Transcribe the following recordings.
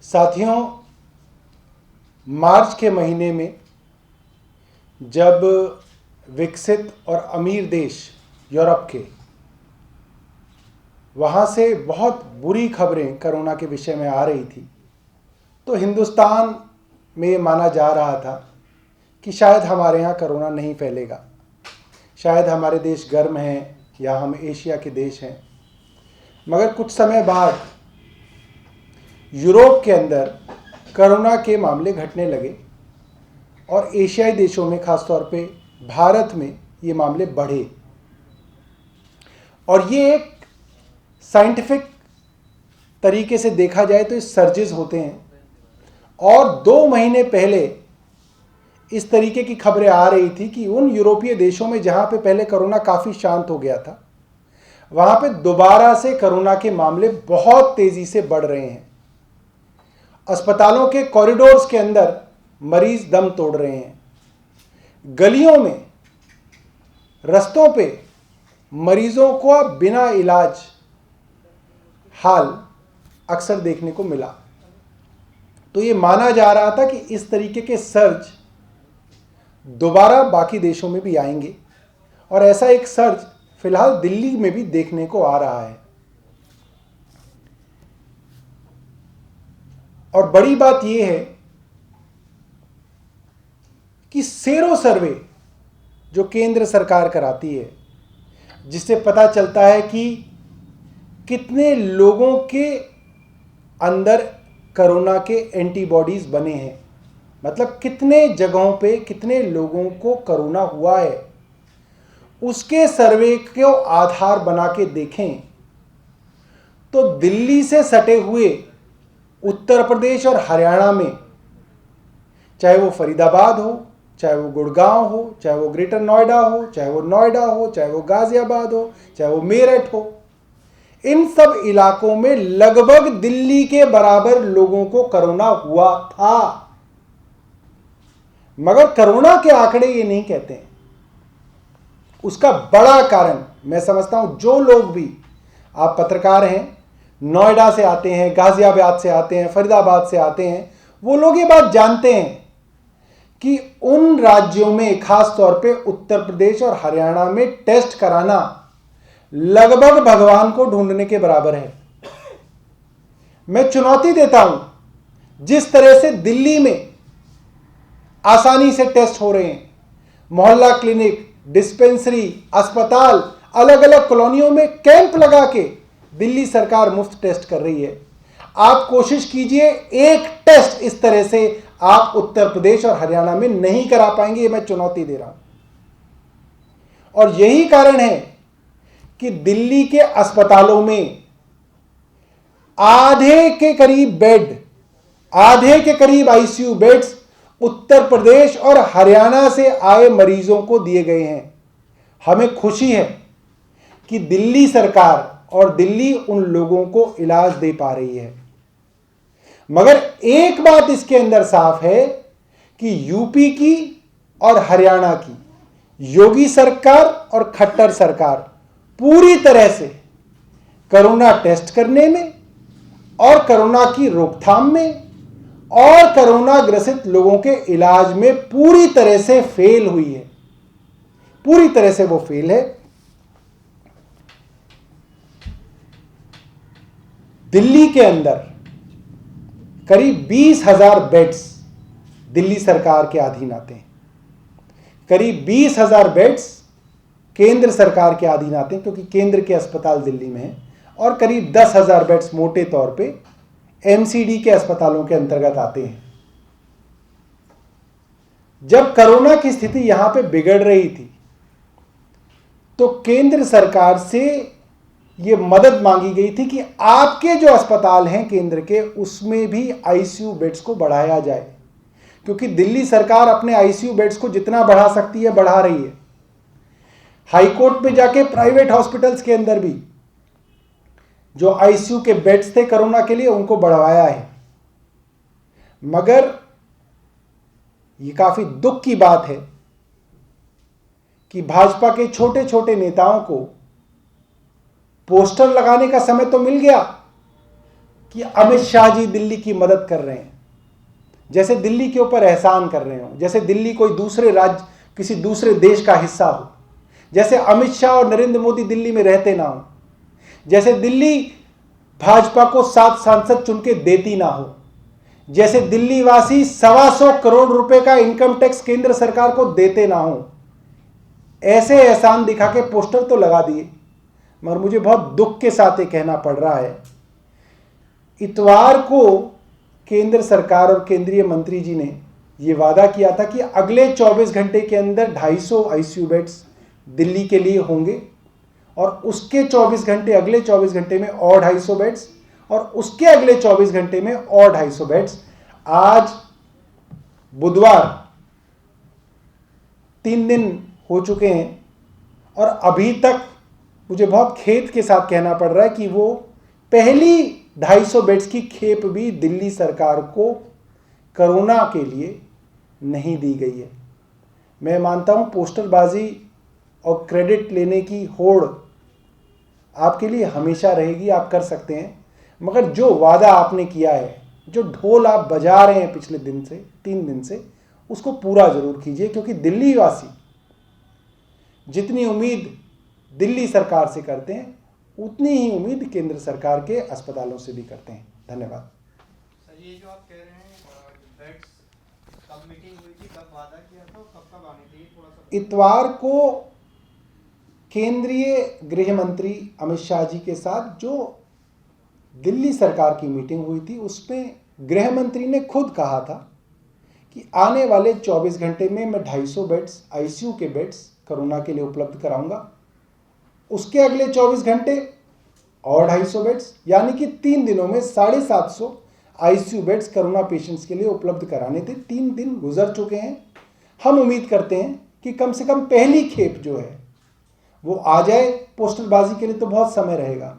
साथियों, मार्च के महीने में जब विकसित और अमीर देश यूरोप के वहाँ से बहुत बुरी खबरें कोरोना के विषय में आ रही थी, तो हिंदुस्तान में ये माना जा रहा था कि शायद हमारे यहाँ कोरोना नहीं फैलेगा, शायद हमारे देश गर्म हैं या हम एशिया के देश हैं। मगर कुछ समय बाद यूरोप के अंदर कोरोना के मामले घटने लगे और एशियाई देशों में, खासतौर पे भारत में ये मामले बढ़े। और ये एक साइंटिफिक तरीके से देखा जाए तो इस सर्जेस होते हैं, और 2 महीने पहले इस तरीके की खबरें आ रही थी कि उन यूरोपीय देशों में जहाँ पे पहले कोरोना काफ़ी शांत हो गया था, वहाँ पे दोबारा से कोरोना के मामले बहुत तेज़ी से बढ़ रहे हैं। अस्पतालों के कॉरिडोर्स के अंदर मरीज दम तोड़ रहे हैं, गलियों में, रास्तों पे मरीजों को बिना इलाज हाल अक्सर देखने को मिला। तो ये माना जा रहा था कि इस तरीके के सर्ज दोबारा बाकी देशों में भी आएंगे, और ऐसा एक सर्ज फिलहाल दिल्ली में भी देखने को आ रहा है। और बड़ी बात यह है कि सेरो सर्वे जो केंद्र सरकार कराती है, जिससे पता चलता है कि कितने लोगों के अंदर कोरोना के एंटीबॉडीज बने हैं, मतलब कितने जगहों पे कितने लोगों को कोरोना हुआ है, उसके सर्वे को आधार बना के देखें तो दिल्ली से सटे हुए उत्तर प्रदेश और हरियाणा में, चाहे वो फरीदाबाद हो, चाहे वो गुड़गांव हो, चाहे वो ग्रेटर नोएडा हो, चाहे वो नोएडा हो, चाहे वो गाजियाबाद हो, चाहे वो मेरठ हो, इन सब इलाकों में लगभग दिल्ली के बराबर लोगों को कोरोना हुआ था। मगर कोरोना के आंकड़े ये नहीं कहते हैं। उसका बड़ा कारण मैं समझता हूं, जो लोग भी, आप पत्रकार हैं, नोएडा से आते हैं, गाजियाबाद से आते हैं, फरीदाबाद से आते हैं, वो लोग ये बात जानते हैं कि उन राज्यों में, खास तौर पे उत्तर प्रदेश और हरियाणा में टेस्ट कराना लगभग भगवान को ढूंढने के बराबर है। मैं चुनौती देता हूं, जिस तरह से दिल्ली में आसानी से टेस्ट हो रहे हैं, मोहल्ला क्लिनिक, डिस्पेंसरी, अस्पताल, अलग अलग कॉलोनियों में कैंप लगा के दिल्ली सरकार मुफ्त टेस्ट कर रही है। आप कोशिश कीजिए, एक टेस्ट इस तरह से आप उत्तर प्रदेश और हरियाणा में नहीं करा पाएंगे, ये मैं चुनौती दे रहा हूं। और यही कारण है कि दिल्ली के अस्पतालों में आधे के करीब बेड, आधे के करीब आईसीयू बेड्स उत्तर प्रदेश और हरियाणा से आए मरीजों को दिए गए हैं। हमें खुशी है कि दिल्ली सरकार और दिल्ली उन लोगों को इलाज दे पा रही है। मगर एक बात इसके अंदर साफ है कि यूपी की और हरियाणा की योगी सरकार और खट्टर सरकार पूरी तरह से कोरोना टेस्ट करने में और कोरोना की रोकथाम में और कोरोना ग्रसित लोगों के इलाज में पूरी तरह से फेल हुई है। पूरी तरह से वो फेल है। दिल्ली के अंदर करीब 20,000 बेड्स दिल्ली सरकार के अधीन आते हैं। करीब 20,000 बेड्स केंद्र सरकार के अधीन आते हैं, क्योंकि केंद्र के अस्पताल दिल्ली में हैं, और करीब 10,000 बेड्स मोटे तौर पे एमसीडी के अस्पतालों के अंतर्गत आते हैं। जब कोरोना की स्थिति यहां पे बिगड़ रही थी, तो केंद्र सरकार से यह मदद मांगी गई थी कि आपके जो अस्पताल हैं केंद्र के, उसमें भी आईसीयू बेड्स को बढ़ाया जाए, क्योंकि दिल्ली सरकार अपने आईसीयू बेड्स को जितना बढ़ा सकती है बढ़ा रही है। हाईकोर्ट में जाके प्राइवेट हॉस्पिटल्स के अंदर भी जो आईसीयू के बेड्स थे कोरोना के लिए, उनको बढ़वाया है। मगर ये काफी दुख की बात है कि भाजपा के छोटे छोटे नेताओं को पोस्टर लगाने का समय तो मिल गया कि अमित शाह जी दिल्ली की मदद कर रहे हैं, जैसे दिल्ली के ऊपर एहसान कर रहे हो, जैसे दिल्ली कोई दूसरे राज्य किसी दूसरे देश का हिस्सा हो, जैसे अमित शाह और नरेंद्र मोदी दिल्ली में रहते ना हो, जैसे दिल्ली भाजपा को 7 सांसद चुन के देती ना हो, जैसे दिल्ली वासी 125 करोड़ रुपए का इनकम टैक्स केंद्र सरकार को देते ना हो, ऐसे एहसान दिखा के पोस्टर तो लगा दिए। मगर मुझे बहुत दुख के साथ ये कहना पड़ रहा है, इतवार को केंद्र सरकार और केंद्रीय मंत्री जी ने ये वादा किया था कि अगले 24 घंटे के अंदर 250 आईसीयू बेड्स दिल्ली के लिए होंगे, और उसके 24 घंटे अगले 24 घंटे में और 250 बेड्स, और उसके अगले 24 घंटे में और 250 बेड्स। आज बुधवार 3 दिन हो चुके हैं और अभी तक मुझे बहुत खेद के साथ कहना पड़ रहा है कि वो पहली 250 बेड्स की खेप भी दिल्ली सरकार को कोरोना के लिए नहीं दी गई है। मैं मानता हूं पोस्टरबाजी और क्रेडिट लेने की होड़ आपके लिए हमेशा रहेगी, आप कर सकते हैं, मगर जो वादा आपने किया है, जो ढोल आप बजा रहे हैं पिछले 3 दिन से, उसको पूरा जरूर कीजिए, क्योंकि दिल्ली वासी जितनी उम्मीद दिल्ली सरकार से करते हैं उतनी ही उम्मीद केंद्र सरकार के अस्पतालों से भी करते हैं। धन्यवाद। सर, ये जो आप कह रहे हैं बेड्स, कब मीटिंग हुई थी, कब वादा किया था, कब आने थे, थोड़ा सा। इतवार को केंद्रीय गृह मंत्री अमित शाह जी के साथ जो दिल्ली सरकार की मीटिंग हुई थी, उसमें गृह मंत्री ने खुद कहा था कि आने वाले 24 घंटे में मैं 250 बेड्स आईसीयू के बेड्स कोरोना के लिए उपलब्ध कराऊंगा, उसके अगले 24 घंटे और 250 बेड्स, यानी कि 3 दिनों में 750 आईसीयू बेड्स कोरोना पेशेंट्स के लिए उपलब्ध कराने थे। 3 दिन गुजर चुके हैं। हम उम्मीद करते हैं कि कम से कम पहली खेप जो है वो आ जाए। पोस्टरबाजी के लिए तो बहुत समय रहेगा,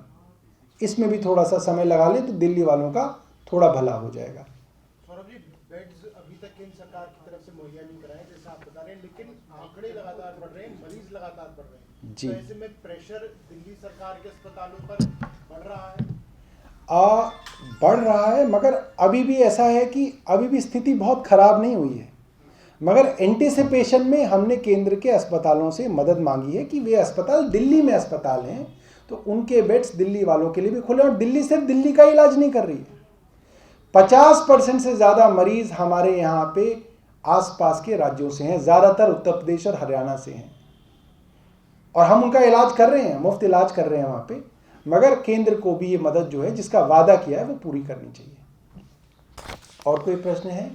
इसमें भी थोड़ा सा समय लगा ले तो दिल्ली वालों का थोड़ा भला हो जाएगा। सौरभ जी, बेड्स अभी तक केंद्र सरकार की तरफ से मुहैया नहीं कराए जैसा आप बता रहे हैं, लेकिन आंकड़े लगातार बढ़ रहे हैं, मरीज लगातार बढ़ रहे हैं जी। तो ऐसे में प्रेशर दिल्ली सरकार के अस्पतालों पर बढ़ रहा है। बढ़ रहा है, मगर अभी भी ऐसा है कि अभी भी स्थिति बहुत खराब नहीं हुई है, मगर एंटीसिपेशन में हमने केंद्र के अस्पतालों से मदद मांगी है कि वे अस्पताल दिल्ली में अस्पताल हैं तो उनके बेड्स दिल्ली वालों के लिए भी खुले। और दिल्ली सिर्फ दिल्ली का इलाज नहीं कर रही है, 50% से ज़्यादा मरीज हमारे यहाँ पे आसपास के राज्यों से हैं, ज़्यादातर उत्तर प्रदेश और हरियाणा से हैं, और हम उनका इलाज कर रहे हैं, मुफ्त इलाज कर रहे हैं वहाँ पे। मगर केंद्र को भी ये मदद जो है जिसका वादा किया है वो पूरी करनी चाहिए। और कोई प्रश्न है?